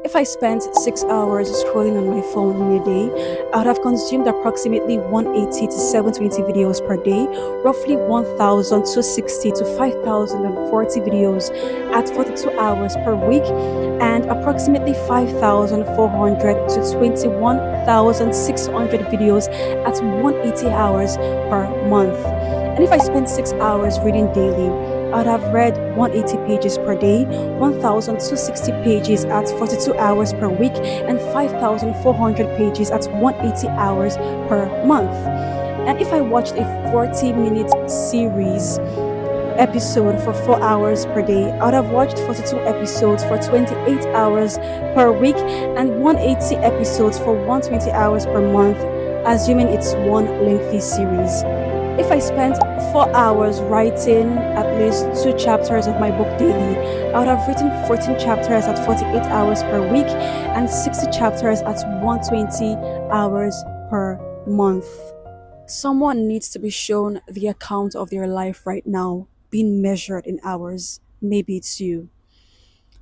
If I spent 6 hours scrolling on my phone in a day, I would have consumed approximately 180 to 720 videos per day, roughly 1,260 to 5,040 videos at 42 hours per week, and approximately 5,400 to 21,600 videos at 180 hours per month. And if I spend 6 hours reading daily, I would have read 180 pages per day, 1,260 pages at 42 hours per week, and 5,400 pages at 180 hours per month. And if I watched a 40-minute series episode for 4 hours per day, I would have watched 42 episodes for 28 hours per week and 180 episodes for 120 hours per month, assuming it's one lengthy series. If I spent 4 hours writing at least two chapters of my book daily, I would have written 14 chapters at 48 hours per week and 60 chapters at 120 hours per month. Someone needs to be shown the account of their life right now, being measured in hours. Maybe it's you.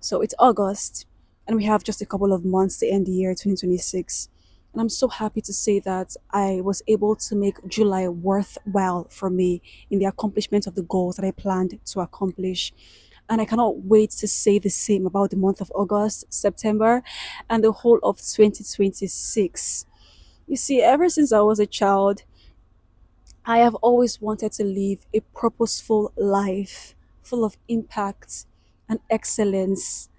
So it's August, and we have just a couple of months to end the year 2026. And I'm so happy to say that I was able to make July worthwhile for me in the accomplishment of the goals that I planned to accomplish. And I cannot wait to say the same about the month of August, September, and the whole of 2026. You see, ever since I was a child, I have always wanted to live a purposeful life full of impact and excellence.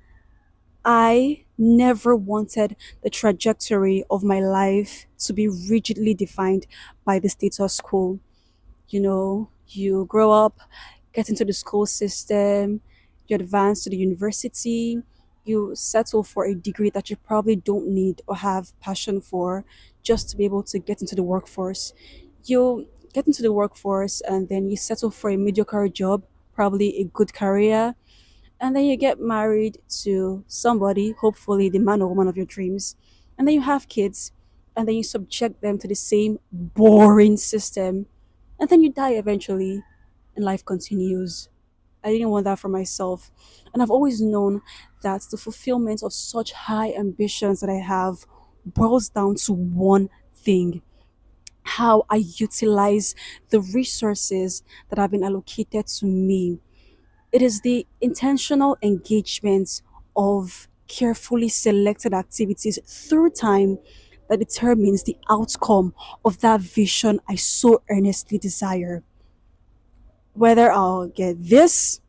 I never wanted the trajectory of my life to be rigidly defined by the status quo. You grow up, get into the school system, you advance to the university, you settle for a degree that you probably don't need or have passion for just to be able to get into the workforce. You get into the workforce and then you settle for a mediocre job, probably a good career, and then you get married to somebody, hopefully the man or woman of your dreams, and then you have kids, and then you subject them to the same boring system, and then you die eventually, and life continues. I didn't want that for myself. And I've always known that the fulfillment of such high ambitions that I have boils down to one thing: how I utilize the resources that have been allocated to me. It is the intentional engagement of carefully selected activities through time that determines the outcome of that vision I so earnestly desire. Whether I'll get this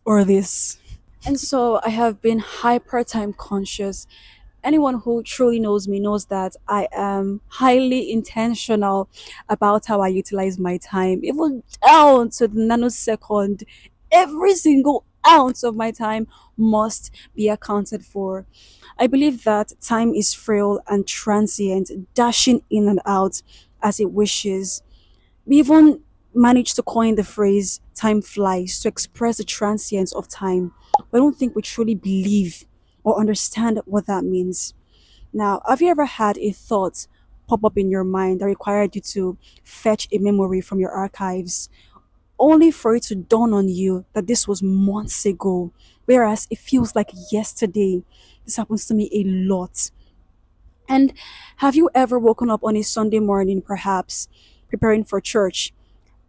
or this. And so I have been hyper time conscious. Anyone who truly knows me knows that I am highly intentional about how I utilize my time, even down to the nanosecond. Every single ounce of my time must be accounted for. I believe that time is frail and transient, dashing in and out as it wishes. We even managed to coin the phrase time flies to express the transience of time. But I don't think we truly believe or understand what that means. Now, have you ever had a thought pop up in your mind that required you to fetch a memory from your archives, only for it to dawn on you that this was months ago, whereas it feels like yesterday? This happens to me a lot. And have you ever woken up on a Sunday morning, perhaps preparing for church,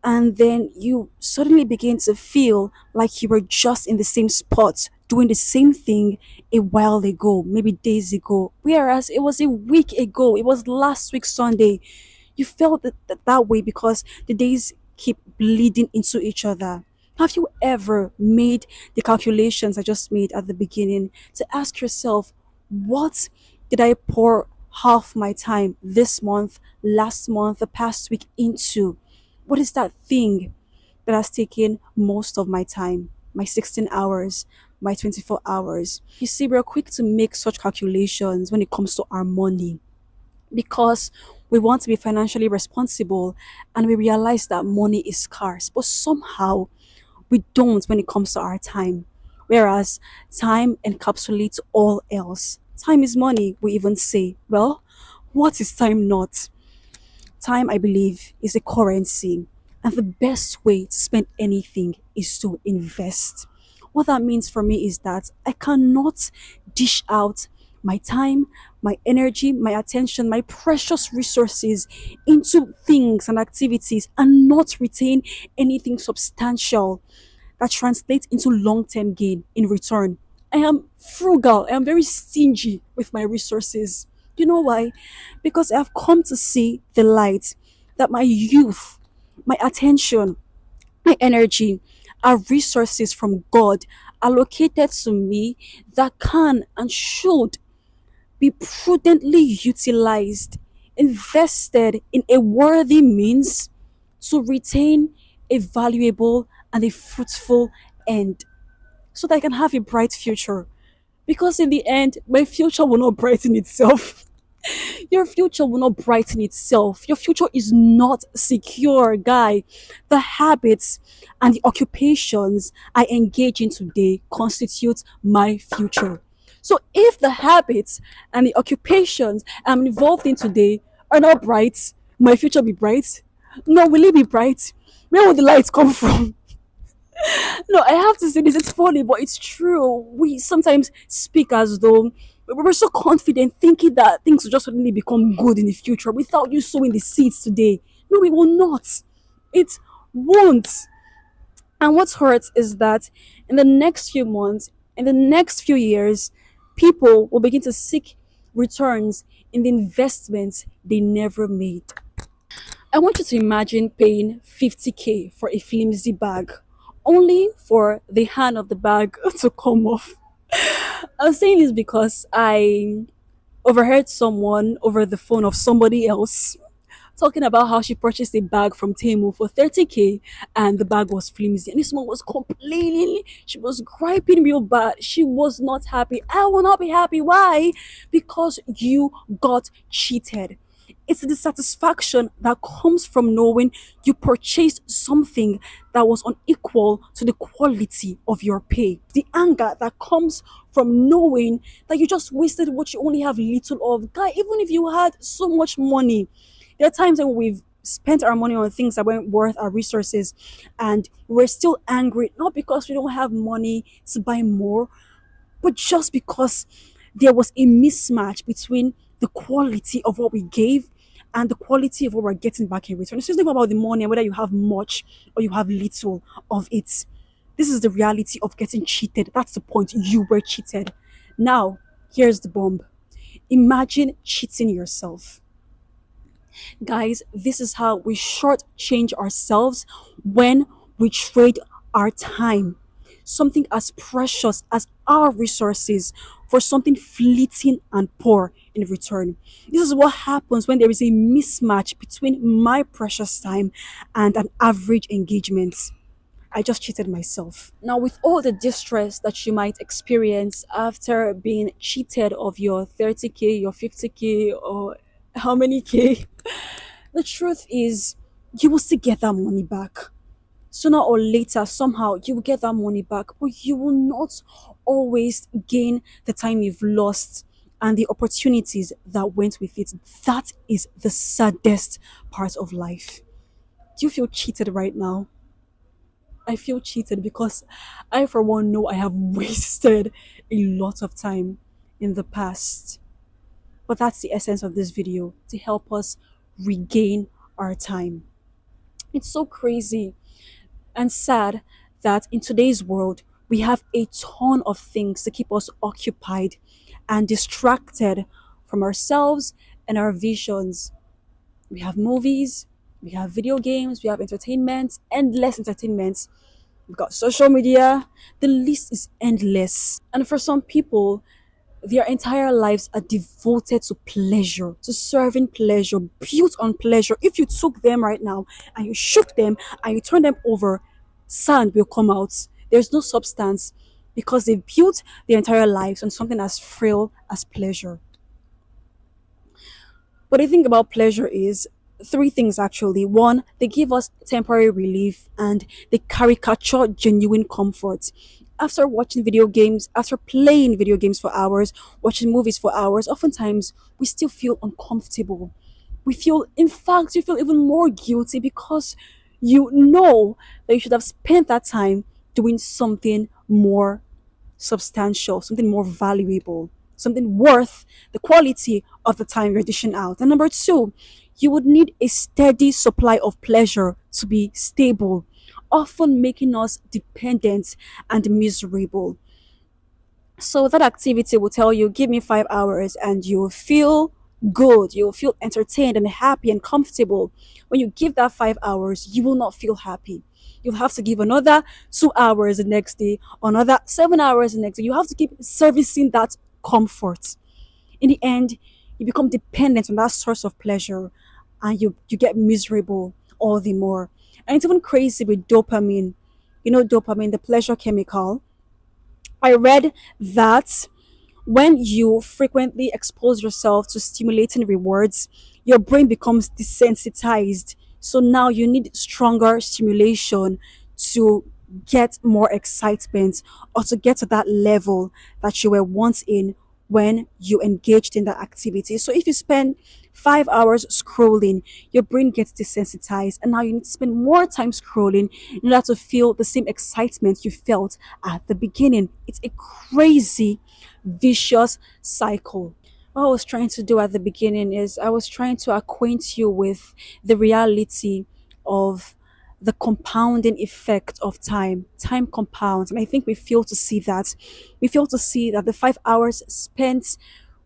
and then you suddenly begin to feel like you were just in the same spot doing the same thing a while ago, maybe days ago, whereas it was a week ago, it was last week Sunday? You felt that way because the days keep bleeding into each other. Have you ever made the calculations I just made at the beginning to ask yourself, what did I pour half my time this month, last month, the past week into? What is that thing that has taken most of my time? My 16 hours, my 24 hours. You see, we're quick to make such calculations when it comes to our money because we want to be financially responsible and we realize that money is scarce, but somehow we don't when it comes to our time. Whereas time encapsulates all else. Time is money, we even say. Well, what is time not? Time, I believe, is a currency, and the best way to spend anything is to invest. What that means for me is that I cannot dish out my time, my energy, my attention, my precious resources into things and activities and not retain anything substantial that translates into long term gain in return. I am frugal, I am very stingy with my resources. You know why? Because I've come to see the light that my youth, my attention, my energy are resources from God allocated to me that can and should be prudently utilized, invested in a worthy means to retain a valuable and a fruitful end so that I can have a bright future. Because in the end, my future will not brighten itself. Your future will not brighten itself. Your future is not secure, guy. The habits and the occupations I engage in today constitute my future. So if the habits and the occupations I'm involved in today are not bright, my future be bright? No, will it be bright? Where will the light come from? No, I have to say this. It's funny, but it's true. We sometimes speak as though we're so confident, thinking that things will just suddenly become good in the future without you sowing the seeds today. No, it will not. It won't. And what hurts is that in the next few months, in the next few years, people will begin to seek returns in the investments they never made. I want you to imagine paying 50K for a flimsy bag, only for the hand of the bag to come off. I'm saying this because I overheard someone over the phone of somebody else talking about how she purchased a bag from Temu for 30K and the bag was flimsy. And this woman was complaining. She was griping real bad. She was not happy. I will not be happy. Why? Because you got cheated. It's the dissatisfaction that comes from knowing you purchased something that was unequal to the quality of your pay. The anger that comes from knowing that you just wasted what you only have little of. Guy, even if you had so much money, there are times when we've spent our money on things that weren't worth our resources and we're still angry, not because we don't have money to buy more, but just because there was a mismatch between the quality of what we gave and the quality of what we're getting back in return. It's just not about the money and whether you have much or you have little of it. This is the reality of getting cheated. That's the point. You were cheated. Now, here's the bomb. Imagine cheating yourself. Guys, this is how we shortchange ourselves when we trade our time, something as precious as our resources, for something fleeting and poor in return. This is what happens when there is a mismatch between my precious time and an average engagement. I just cheated myself. Now, with all the distress that you might experience after being cheated of your 30K, your 50K, or how many K, the truth is, you will still get that money back. Sooner or later, somehow, you will get that money back, but you will not always gain the time you've lost and the opportunities that went with it. That is the saddest part of life. Do you feel cheated right now? I feel cheated because I, for one, know I have wasted a lot of time in the past. But that's the essence of this video, to help us regain our time. It's so crazy and sad that in today's world, we have a ton of things to keep us occupied and distracted from ourselves and our visions. We have movies, we have video games, we have entertainment, endless entertainment. We've got social media. The list is endless. And for some people, their entire lives are devoted to pleasure, to serving pleasure, built on pleasure. If you took them right now and you shook them and you turned them over, sand will come out. There's no substance because they've built their entire lives on something as frail as pleasure. What I think about pleasure is three things actually. One, they give us temporary relief and they caricature genuine comfort. After watching video games, after playing video games for hours, watching movies for hours, oftentimes we still feel uncomfortable. We feel, in fact, you feel even more guilty because you know that you should have spent that time doing something more substantial, something more valuable. something worth the quality of the time you're dishing out. And number two, you would need a steady supply of pleasure to be stable, often making us dependent and miserable. So that activity will tell you, give me 5 hours, and you'll feel good. You'll feel entertained and happy and comfortable. When you give that 5 hours, you will not feel happy. You'll have to give another 2 hours the next day, another 7 hours the next day. You have to keep servicing that comfort. In the end, you become dependent on that source of pleasure, and you get miserable all the more. And it's even crazy with dopamine. You know, dopamine, the pleasure chemical. I read that when you frequently expose yourself to stimulating rewards, your brain becomes desensitized. So now you need stronger stimulation to get more excitement or to get to that level that you were once in when you engaged in that activity. So if you spend 5 hours scrolling, your brain gets desensitized, and now you need to spend more time scrolling in order to feel the same excitement you felt at the beginning. It's a crazy, vicious cycle. What I was trying to do at the beginning is I was trying to acquaint you with the reality of the compounding effect of time. Time compounds, and I think we fail to see that. We fail to see that the 5 hours spent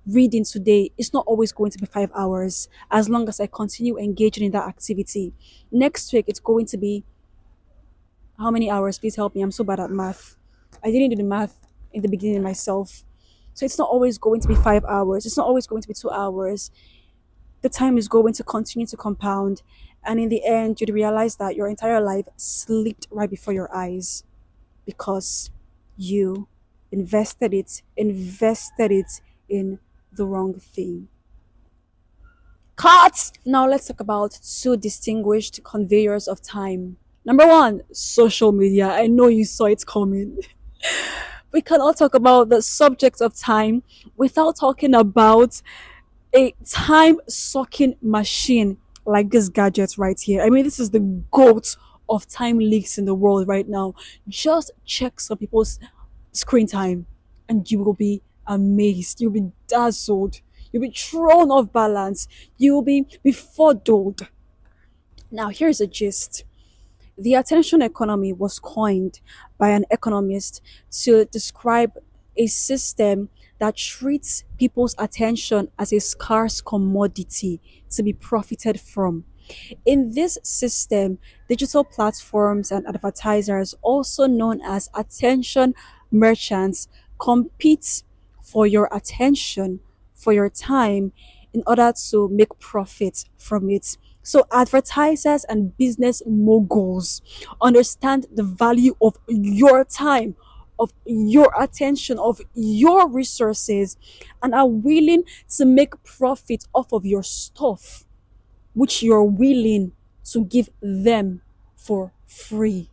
reading today is not always going to be 5 hours as long as I continue engaging in that activity. Next week, it's going to be how many hours? Please help me. I'm so bad at math. I didn't do the math in the beginning myself. So it's not always going to be 5 hours. It's not always going to be 2 hours. The time is going to continue to compound. And in the end, you'd realize that your entire life slipped right before your eyes because you invested it in the wrong thing. Cut! Now let's talk about two distinguished conveyors of time. Number one, social media. I know you saw it coming. We cannot talk about the subject of time without talking about a time sucking machine like this gadget right here. I mean, this is the goat of time leaks in the world right now. Just check some people's screen time and you will be amazed. You'll be dazzled. You'll be thrown off balance. You will be befuddled. Now, here's a gist. The attention economy was coined by an economist to describe a system that treats people's attention as a scarce commodity to be profited from. In this system, digital platforms and advertisers, also known as attention merchants, compete for your attention, for your time, in order to make profit from it. So, advertisers and business moguls understand the value of your time, of your attention, of your resources, and are willing to make profit off of your stuff which you're willing to give them for free.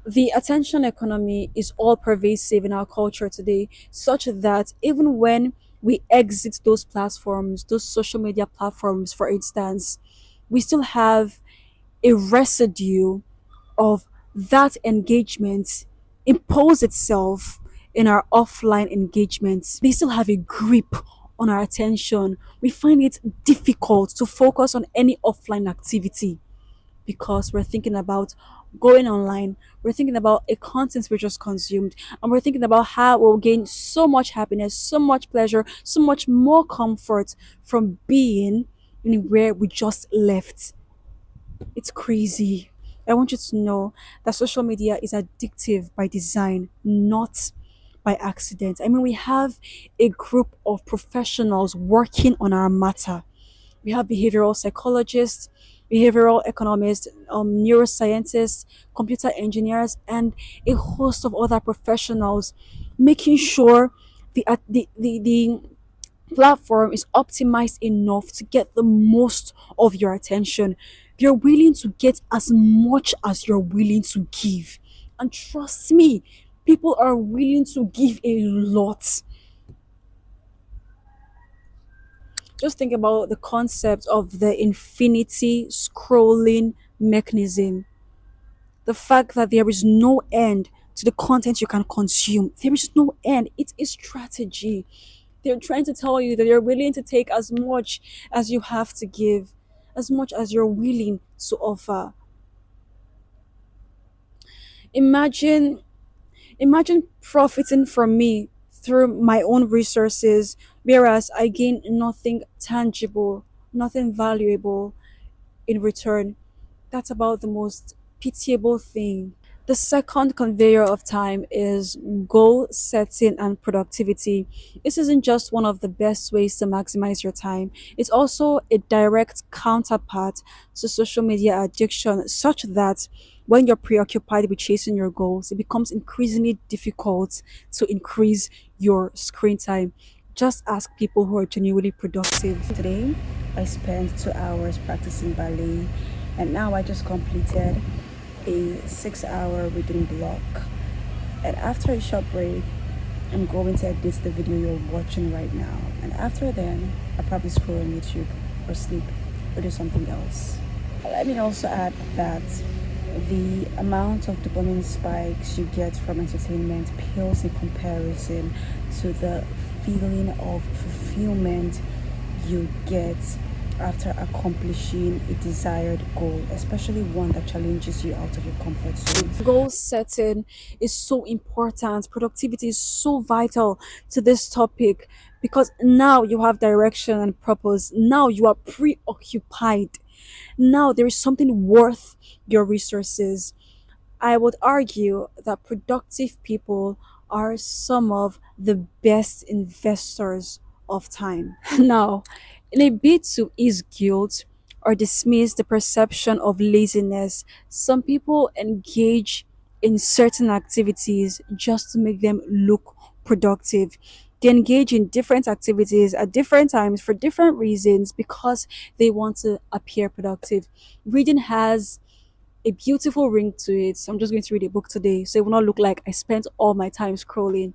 The attention economy is all pervasive in our culture today, such that even when we exit those platforms, those social media platforms, for instance, we still have a residue of that engagement impose itself in our offline engagements. They still have a grip on our attention. We find it difficult to focus on any offline activity because we're thinking about going online. We're thinking about a content we just consumed, and we're thinking about how we'll gain so much happiness, so much pleasure, so much more comfort from being in where we just left. It's crazy. I want you to know that social media is addictive by design, not by accident. I mean, we have a group of professionals working on our matter. We have behavioral psychologists, behavioral economists, neuroscientists, computer engineers, and a host of other professionals making sure the platform is optimized enough to get the most of your attention. You're willing to get as much as you're willing to give. And trust me, people are willing to give a lot. Just think about the concept of the infinity scrolling mechanism. The fact that there is no end to the content you can consume. There is no end. It is strategy. They're trying to tell you that you're willing to take as much as you have to give, as much as you're willing to offer. Imagine Imagine profiting from me through my own resources, whereas I gain nothing tangible, nothing valuable in return. That's about the most pitiable thing. The second conveyor of time is goal setting and productivity. This isn't just one of the best ways to maximize your time, it's also a direct counterpart to social media addiction, such that when you're preoccupied with chasing your goals, it becomes increasingly difficult to increase your screen time. Just ask people who are genuinely productive. Today, I spent 2 hours practicing ballet, and now I just completed a 6 hour reading block. And after a short break, I'm going to edit the video you're watching right now. And after then, I'll probably scroll on YouTube or sleep or do something else. Let me also add that the amount of dopamine spikes you get from entertainment pales in comparison to the feeling of fulfillment you get after accomplishing a desired goal, especially one that challenges you out of your comfort zone. Goal setting is so important. Productivity is so vital to this topic because now you have direction and purpose. Now you are preoccupied. Now there is something worth your resources. I would argue that productive people are some of the best investors of time. Now, in a bid to ease guilt or dismiss the perception of laziness, some people engage in certain activities just to make them look productive. They engage in different activities at different times for different reasons because they want to appear productive. Reading has a beautiful ring to it. So I'm just going to read a book today so it will not look like I spent all my time scrolling.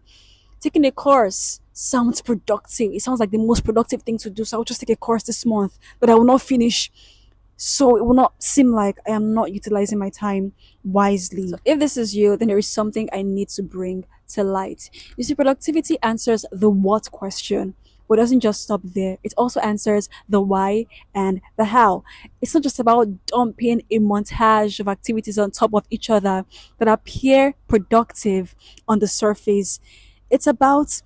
Taking a course sounds productive. It sounds like the most productive thing to do. So I'll just take a course this month that I will not finish. So it will not seem like I am not utilizing my time wisely. So if this is you, then there is something I need to bring to light. You see, productivity answers the what question, but doesn't just stop there. It also answers the why and the how. It's not just about dumping a montage of activities on top of each other that appear productive on the surface. It's about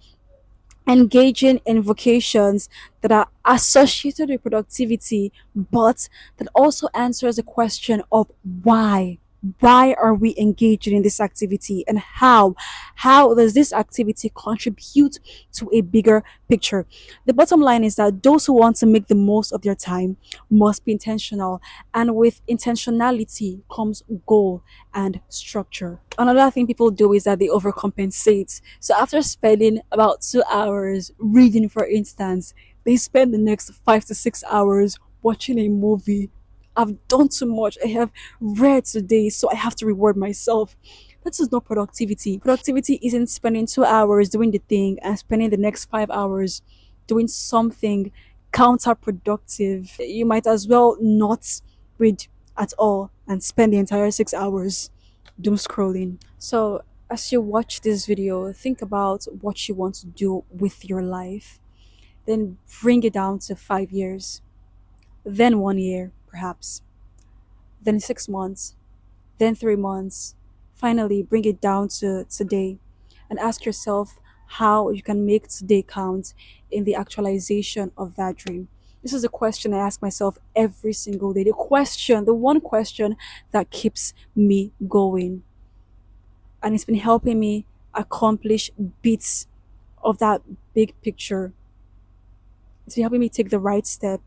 engaging in vocations that are associated with productivity, but that also answers the question of why. Why are we engaging in this activity and how? How does this activity contribute to a bigger picture? The bottom line is that those who want to make the most of their time must be intentional, and with intentionality comes goal and structure. Another thing people do is that they overcompensate. So after spending about 2 hours reading, for instance, they spend the next 5 to 6 hours watching a movie. I've done too much. I have read today, so I have to reward myself. That is not productivity. Productivity isn't spending 2 hours doing the thing and spending the next 5 hours doing something counterproductive. You might as well not read at all and spend the entire 6 hours doom scrolling. So, as you watch this video, think about what you want to do with your life. Then bring it down to 5 years, then 1 year, perhaps, then 6 months, then 3 months. Finally, bring it down to today and ask yourself how you can make today count in the actualization of that dream. This is a question I ask myself every single day. The one question that keeps me going. And it's been helping me accomplish bits of that big picture. It's been helping me take the right step.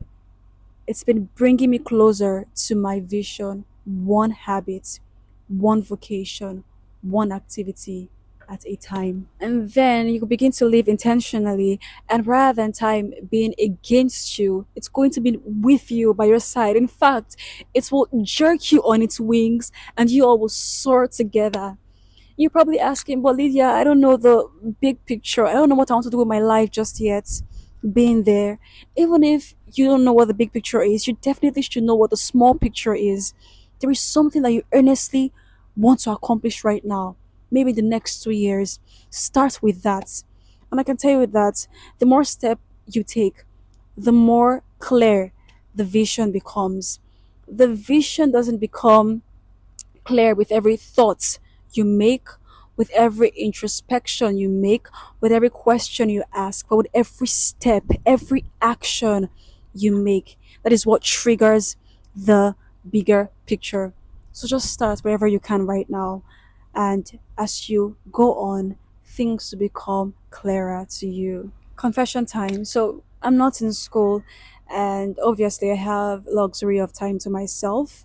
It's been bringing me closer to my vision, one habit, one vocation, one activity at a time. And then you begin to live intentionally, and rather than time being against you, it's going to be with you by your side. In fact, it will jerk you on its wings and you all will soar together. You're probably asking, but Lydia, I don't know the big picture. I don't know what I want to do with my life just yet. Being there, even if you don't know what the big picture is, you definitely should know what the small picture is. There is something that you earnestly want to accomplish right now. maybe the next 2 years. Start with that. And I can tell you that the more step you take, the more clear the vision becomes. The vision doesn't become clear with every thought you make, with every introspection you make, with every question you ask, but with every step, every action you make. That is what triggers the bigger picture. So just start wherever you can right now. And as you go on, things will become clearer to you. Confession time. So I'm not in school, and obviously I have luxury of time to myself,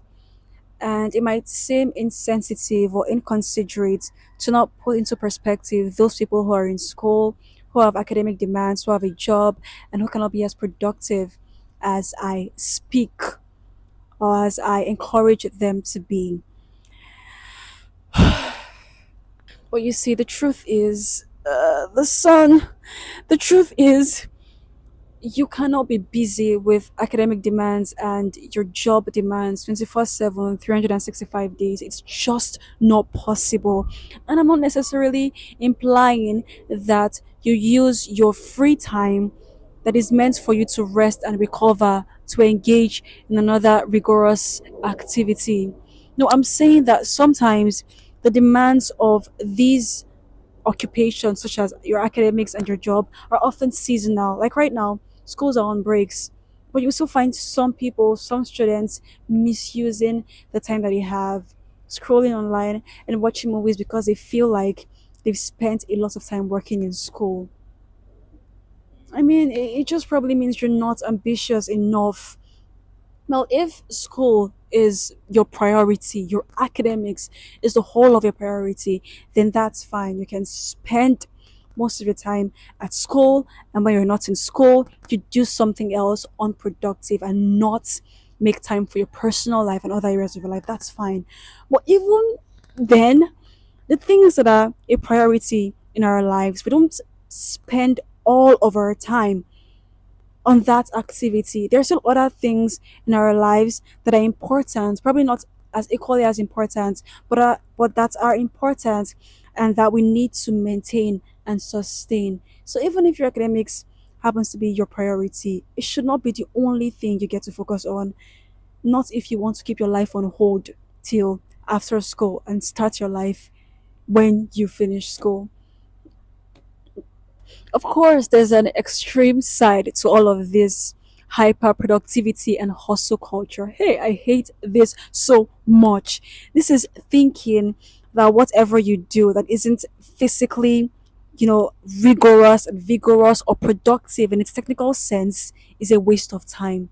and it might seem insensitive or inconsiderate to not put into perspective those people who are in school, who have academic demands, who have a job, and who cannot be as productive as I speak or as I encourage them to be. But you see, the truth is, the truth is, you cannot be busy with academic demands and your job demands 24/7, 365 days. It's just not possible. And I'm not necessarily implying that you use your free time that is meant for you to rest and recover to engage in another rigorous activity. No, I'm saying that sometimes the demands of these occupations, such as your academics and your job, are often seasonal. Like right now, schools are on breaks, but you also find some people, some students, misusing the time that they have, scrolling online and watching movies because they feel like they've spent a lot of time working in school. I mean, it just probably means you're not ambitious enough. Well, if school is your priority, your academics is the whole of your priority, then that's fine. You can spend most of your time at school, and when you're not in school, you do something else unproductive and not make time for your personal life and other areas of your life. That's fine. But even then, the things that are a priority in our lives, we don't spend all of our time on that activity. There are still other things in our lives that are important, probably not as equally as important, but that are important and that we need to maintain and sustain. So even if your academics happens to be your priority, it should not be the only thing you get to focus on. Not if you want to keep your life on hold till after school and start your life when you finish school. Of course, there's an extreme side to all of this hyper productivity and hustle culture. Hey, I hate this so much. This is thinking that whatever you do that isn't physically, rigorous and vigorous or productive in its technical sense is a waste of time,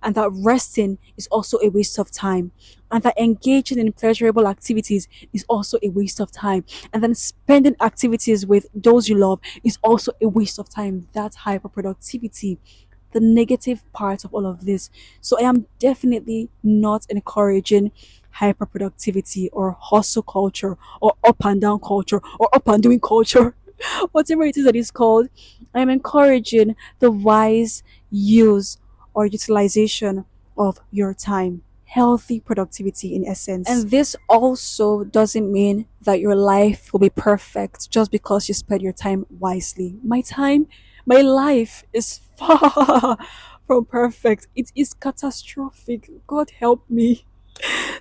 and that resting is also a waste of time, and that engaging in pleasurable activities is also a waste of time, and then spending activities with those you love is also a waste of time. That's hyperproductivity, the negative part of all of this. So I am definitely not encouraging hyperproductivity or hustle culture or up and down culture or up and doing culture, whatever it is that is called. I am encouraging the wise use or utilization of your time. Healthy productivity in essence. And this also doesn't mean that your life will be perfect just because you spend your time wisely. My life is far from perfect. It is catastrophic. God help me.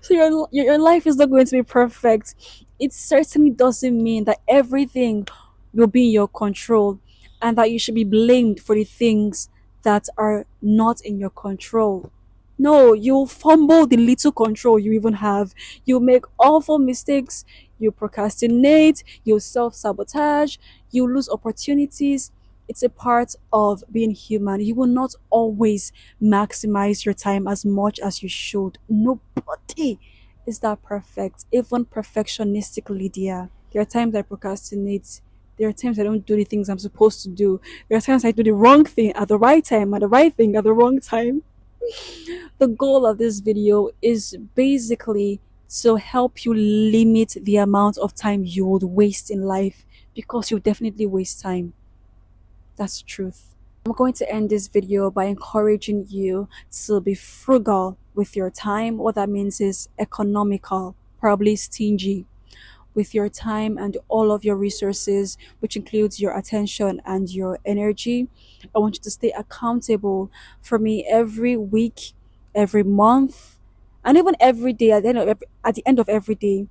So your life is not going to be perfect. It certainly doesn't mean that everything will be in your control and that you should be blamed for the things that are not in your control. No, you'll fumble the little control you even have. You'll make awful mistakes. You procrastinate. You'll self sabotage. You lose opportunities. It's a part of being human. You will not always maximize your time as much as you should. Nobody is that perfect, even perfectionistically, dear. There are times I procrastinate. There are times I don't do the things I'm supposed to do. There are times I do the wrong thing at the right time, and the right thing at the wrong time. The goal of this video is basically to help you limit the amount of time you would waste in life, because you definitely waste time. That's the truth. I'm going to end this video by encouraging you to be frugal with your time. What that means is economical, probably stingy. with your time and all of your resources, which includes your attention and your energy. I want you to stay accountable for me every week, every month, and even every day. At the end of every day,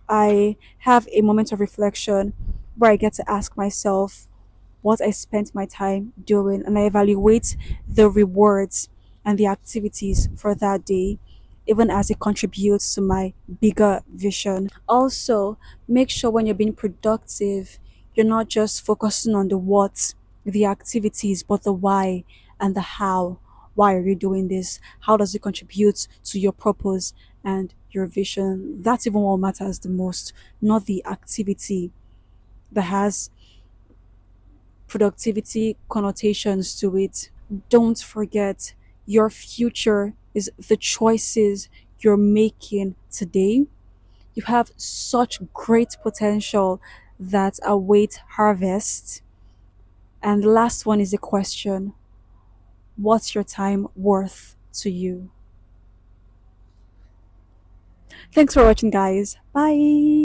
I have a moment of reflection where I get to ask myself what I spent my time doing, and I evaluate the rewards and the activities for that day, even as it contributes to my bigger vision. Also, make sure when you're being productive, you're not just focusing on the what, the activities, but the why and the how. Why are you doing this? How does it contribute to your purpose and your vision? That's even what matters the most, not the activity that has productivity connotations to it. Don't forget, your future is the choices you're making today. You have such great potential that await harvest. And the last one is a question: what's your time worth to you? Thanks for watching, guys. Bye.